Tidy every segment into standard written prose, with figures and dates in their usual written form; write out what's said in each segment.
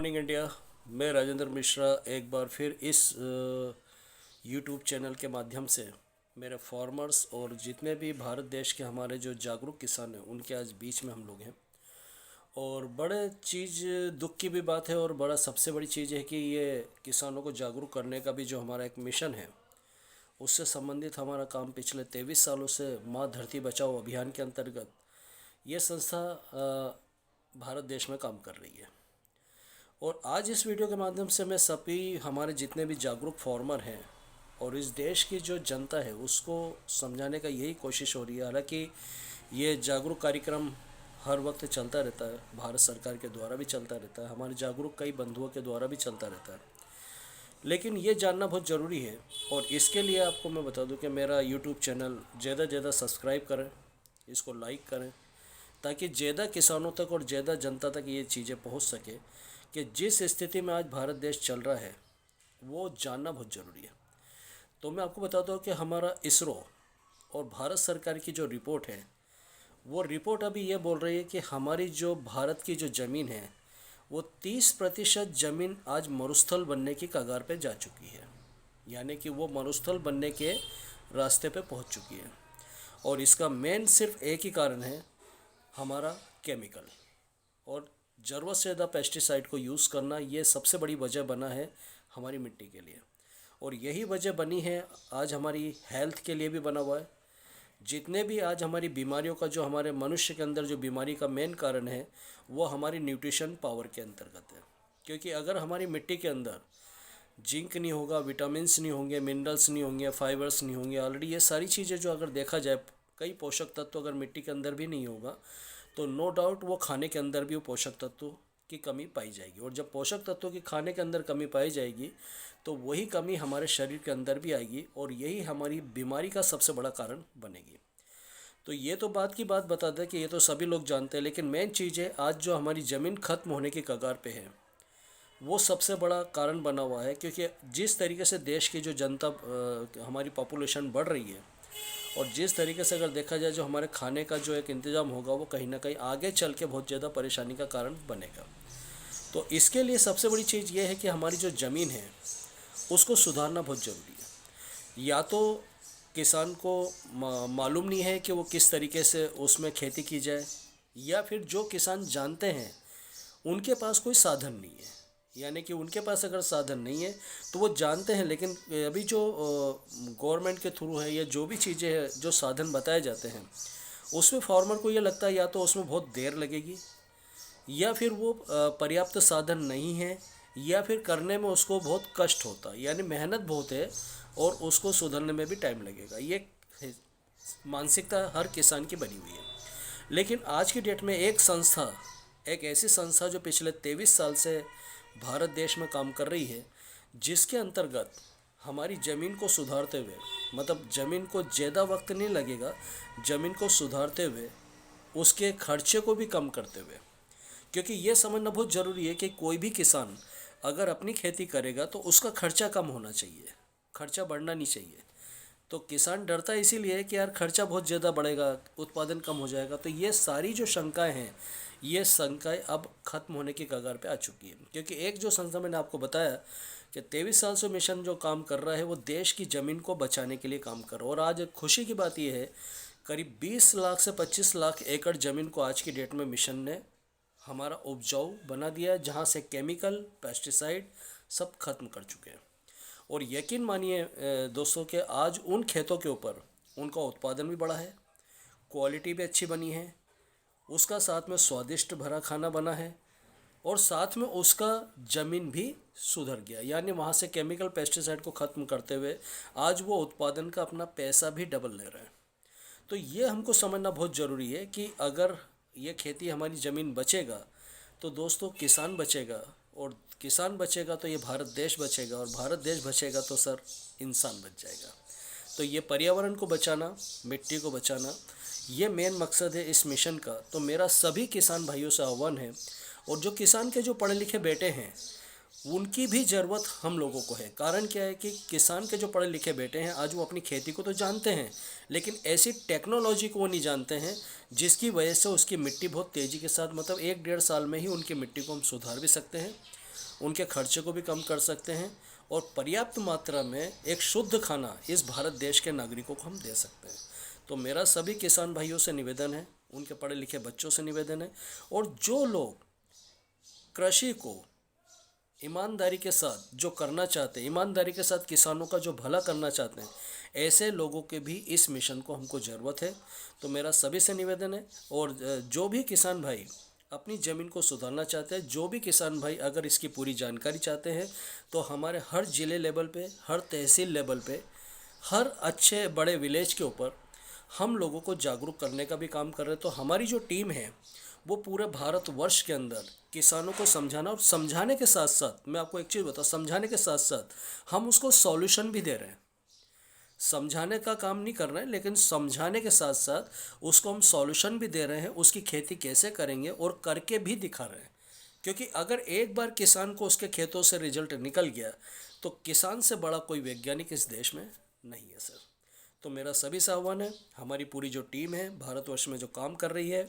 Morning India. मैं राजेंद्र मिश्रा एक बार फिर इस यूट्यूब चैनल के माध्यम से मेरे फार्मर्स और जितने भी भारत देश के हमारे जो जागरूक किसान हैं उनके आज बीच में हम लोग हैं। और बड़े चीज़ दुख की भी बात है और बड़ा सबसे बड़ी चीज़ है कि ये किसानों को जागरूक करने का भी जो हमारा एक मिशन है उससे संबंधित हमारा काम पिछले 23 सालों से माँ धरती बचाओ अभियान के अंतर्गत ये संस्था भारत देश में काम कर रही है। और आज इस वीडियो के माध्यम से मैं सभी हमारे जितने भी जागरूक फार्मर हैं और इस देश की जो जनता है उसको समझाने का यही कोशिश हो रही है। हालांकि ये जागरूक कार्यक्रम हर वक्त चलता रहता है, भारत सरकार के द्वारा भी चलता रहता है, हमारे जागरूक कई बंधुओं के द्वारा भी चलता रहता है, लेकिन ये जानना बहुत ज़रूरी है। और इसके लिए आपको मैं बता दूं कि मेरा यूट्यूब चैनल ज़्यादा से ज़्यादा सब्सक्राइब करें, इसको लाइक करें, ताकि ज़्यादा किसानों तक और ज़्यादा जनता तक ये चीज़ें पहुंच सके कि जिस स्थिति में आज भारत देश चल रहा है वो जानना बहुत ज़रूरी है। तो मैं आपको बताता हूँ कि हमारा इसरो और भारत सरकार की जो रिपोर्ट है वो रिपोर्ट अभी ये बोल रही है कि हमारी जो भारत की जो ज़मीन है वो 30% ज़मीन आज मरुस्थल बनने की कगार पे जा चुकी है, यानी कि वो मरुस्थल बनने के रास्ते पे पहुंच चुकी है। और इसका मेन सिर्फ एक ही कारण है, हमारा केमिकल और ज़रूरत से ज़्यादा पेस्टिसाइड को यूज़ करना। ये सबसे बड़ी वजह बना है हमारी मिट्टी के लिए, और यही वजह बनी है आज हमारी हेल्थ के लिए भी बना हुआ है। जितने भी आज हमारी बीमारियों का जो हमारे मनुष्य के अंदर जो बीमारी का मेन कारण है वो हमारी न्यूट्रिशन पावर के अंतर्गत है। क्योंकि अगर हमारी मिट्टी के अंदर जिंक नहीं होगा, विटामिन्स नहीं होंगे, मिनरल्स नहीं होंगे, फाइबर्स नहीं होंगे, ऑलरेडी ये सारी चीज़ें जो अगर देखा जाए कई पोषक तत्व अगर मिट्टी के अंदर भी नहीं होगा तो नो डाउट वो खाने के अंदर भी वो पोषक तत्वों की कमी पाई जाएगी। और जब पोषक तत्वों की खाने के अंदर कमी पाई जाएगी तो वही कमी हमारे शरीर के अंदर भी आएगी और यही हमारी बीमारी का सबसे बड़ा कारण बनेगी। तो ये तो बात की बात बता दें कि ये तो सभी लोग जानते हैं, लेकिन मेन चीज़ है आज जो हमारी ज़मीन खत्म होने की कगार पे है वो सबसे बड़ा कारण बना हुआ है। क्योंकि जिस तरीके से देश की जो जनता हमारी पॉपुलेशन बढ़ रही है और जिस तरीके से अगर देखा जाए जो हमारे खाने का जो एक इंतज़ाम होगा वो कहीं ना कहीं आगे चल के बहुत ज़्यादा परेशानी का कारण बनेगा। तो इसके लिए सबसे बड़ी चीज़ ये है कि हमारी जो ज़मीन है उसको सुधारना बहुत ज़रूरी है। या तो किसान को मालूम नहीं है कि वो किस तरीके से उसमें खेती की जाए, या फिर जो किसान जानते हैं उनके पास कोई साधन नहीं है, यानी कि उनके पास अगर साधन नहीं है तो वो जानते हैं लेकिन अभी जो गवर्नमेंट के थ्रू है या जो भी चीज़ें हैं जो साधन बताए जाते हैं उसमें फार्मर को ये लगता है या तो उसमें बहुत देर लगेगी, या फिर वो पर्याप्त साधन नहीं है, या फिर करने में उसको बहुत कष्ट होता है, यानी मेहनत बहुत है और उसको सुधरने में भी टाइम लगेगा। ये मानसिकता हर किसान की बनी हुई है। लेकिन आज की डेट में एक संस्था, एक ऐसी संस्था जो पिछले 23 साल से भारत देश में काम कर रही है, जिसके अंतर्गत हमारी ज़मीन को सुधारते हुए, मतलब ज़मीन को ज़्यादा वक्त नहीं लगेगा, ज़मीन को सुधारते हुए उसके खर्चे को भी कम करते हुए। क्योंकि ये समझना बहुत ज़रूरी है कि कोई भी किसान अगर अपनी खेती करेगा तो उसका खर्चा कम होना चाहिए, खर्चा बढ़ना नहीं चाहिए। तो किसान डरता इसीलिए है कि यार खर्चा बहुत ज़्यादा बढ़ेगा, उत्पादन कम हो जाएगा। तो ये सारी जो शंकाएं हैं ये शंकाएं अब ख़त्म होने की कगार पे आ चुकी है। क्योंकि एक जो संस्था मैंने आपको बताया कि 23 साल से मिशन जो काम कर रहा है वो देश की ज़मीन को बचाने के लिए काम कर रहा है। और आज खुशी की बात यह है करीब 20 लाख से 25 लाख एकड़ ज़मीन को आज की डेट में मिशन ने हमारा उपजाऊ बना दिया है, जहाँ से केमिकल पेस्टिसाइड सब खत्म कर चुके हैं। और यकीन मानिए दोस्तों कि आज उन खेतों के ऊपर उनका उत्पादन भी बढ़ा है, क्वालिटी भी अच्छी बनी है, उसका साथ में स्वादिष्ट भरा खाना बना है, और साथ में उसका ज़मीन भी सुधर गया। यानी वहाँ से केमिकल पेस्टिसाइड को ख़त्म करते हुए आज वो उत्पादन का अपना पैसा भी डबल ले रहे हैं। तो ये हमको समझना बहुत ज़रूरी है कि अगर ये खेती हमारी ज़मीन बचेगा तो दोस्तों किसान बचेगा, और किसान बचेगा तो ये भारत देश बचेगा, और भारत देश बचेगा तो सर इंसान बच जाएगा। तो ये पर्यावरण को बचाना, मिट्टी को बचाना, ये मेन मकसद है इस मिशन का। तो मेरा सभी किसान भाइयों से आह्वान है, और जो किसान के जो पढ़े लिखे बेटे हैं उनकी भी ज़रूरत हम लोगों को है। कारण क्या है कि किसान के जो पढ़े लिखे बेटे हैं आज वो अपनी खेती को तो जानते हैं लेकिन ऐसी टेक्नोलॉजी को वो नहीं जानते हैं जिसकी वजह से उसकी मिट्टी बहुत तेज़ी के साथ, मतलब 1-1.5 साल में ही उनकी मिट्टी को हम सुधार भी सकते हैं उनके खर्चे को भी कम कर सकते हैं और पर्याप्त मात्रा में एक शुद्ध खाना इस भारत देश के नागरिकों को हम दे सकते हैं। तो मेरा सभी किसान भाइयों से निवेदन है, उनके पढ़े लिखे बच्चों से निवेदन है, और जो लोग कृषि को ईमानदारी के साथ जो करना चाहते हैं, ईमानदारी के साथ किसानों का जो भला करना चाहते हैं, ऐसे लोगों के भी इस मिशन को हमको ज़रूरत है। तो मेरा सभी से निवेदन है, और जो भी किसान भाई अपनी ज़मीन को सुधारना चाहते हैं, जो भी किसान भाई अगर इसकी पूरी जानकारी चाहते हैं, तो हमारे हर ज़िले लेवल पे, हर तहसील लेवल पे, हर अच्छे बड़े विलेज के ऊपर हम लोगों को जागरूक करने का भी काम कर रहे हैं। तो हमारी जो टीम है वो पूरे भारतवर्ष के अंदर किसानों को समझाना, और समझाने के साथ साथ मैं आपको एक चीज़ बताऊँ, समझाने के साथ साथ हम उसको सॉल्यूशन भी दे रहे हैं। समझाने का काम नहीं कर रहे हैं, लेकिन समझाने के साथ साथ उसको हम सॉल्यूशन भी दे रहे हैं, उसकी खेती कैसे करेंगे और करके भी दिखा रहे हैं। क्योंकि अगर एक बार किसान को उसके खेतों से रिजल्ट निकल गया तो किसान से बड़ा कोई वैज्ञानिक इस देश में नहीं है सर। तो मेरा सभी से आह्वान है, हमारी पूरी जो टीम है भारतवर्ष में जो काम कर रही है,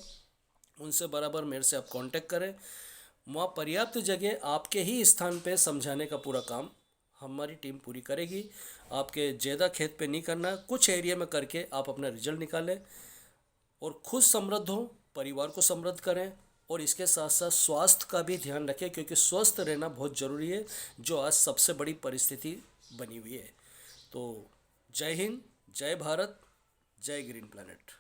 उनसे बराबर मेरे से आप कांटेक्ट करें। वहाँ पर्याप्त जगह आपके ही स्थान पे समझाने का पूरा काम हमारी टीम पूरी करेगी। आपके ज़्यादा खेत पे नहीं करना, कुछ एरिया में करके आप अपना रिजल्ट निकालें और खुद समृद्ध हों, परिवार को समृद्ध करें, और इसके साथ साथ स्वास्थ्य का भी ध्यान रखें, क्योंकि स्वस्थ रहना बहुत ज़रूरी है, जो आज सबसे बड़ी परिस्थिति बनी हुई है। तो जय हिंद, जय भारत, जय ग्रीन प्लैनेट।